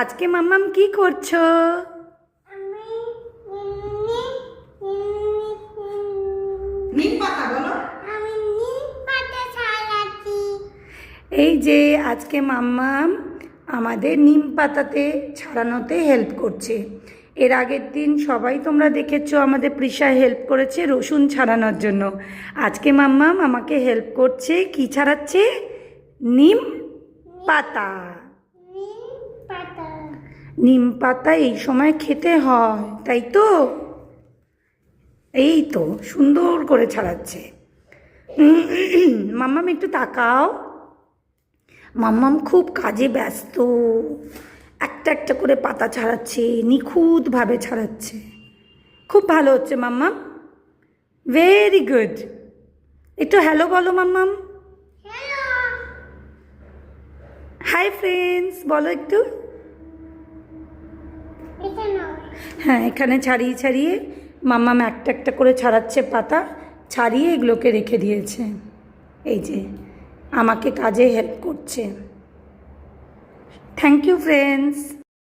আজকে মাম্মাম কি করছো? নিম পাতা বলো। এই যে আজকে মাম্মাম আমাদের নিম পাতাতে ছাড়ানোতে হেল্প করছে। এর আগের দিন সবাই তোমরা দেখেছো আমাদের পৃষা হেল্প করেছে রসুন ছাড়ানোর জন্য। আজকে মাম্মাম আমাকে হেল্প করছে, কি ছাড়াচ্ছে? নিম পাতা। নিম পাতা এই সময় খেতে হয়, তাই তো? এই তো সুন্দর করে ছাড়াচ্ছে। মাম্মাম একটু তাকাও। মাম্মাম খুব কাজে ব্যস্ত, একটা একটা করে পাতা ছাড়াচ্ছে, নিখুঁতভাবে ছাড়াচ্ছে। খুব ভালো হচ্ছে মাম্মাম, ভেরি গুড। একটু হ্যালো বলো মাম্মাম। হাই ফ্রেন্ডস বলো একটু। হ্যাঁ, এখানে ছাড়িয়ে ছাড়িয়ে মাম্মাম একটা একটা করে ছাড়াচ্ছে পাতা, ছাড়িয়ে এগুলোকে রেখে দিয়েছে। এই যে আমাকে কাজে হেল্প করছে। Thank you friends.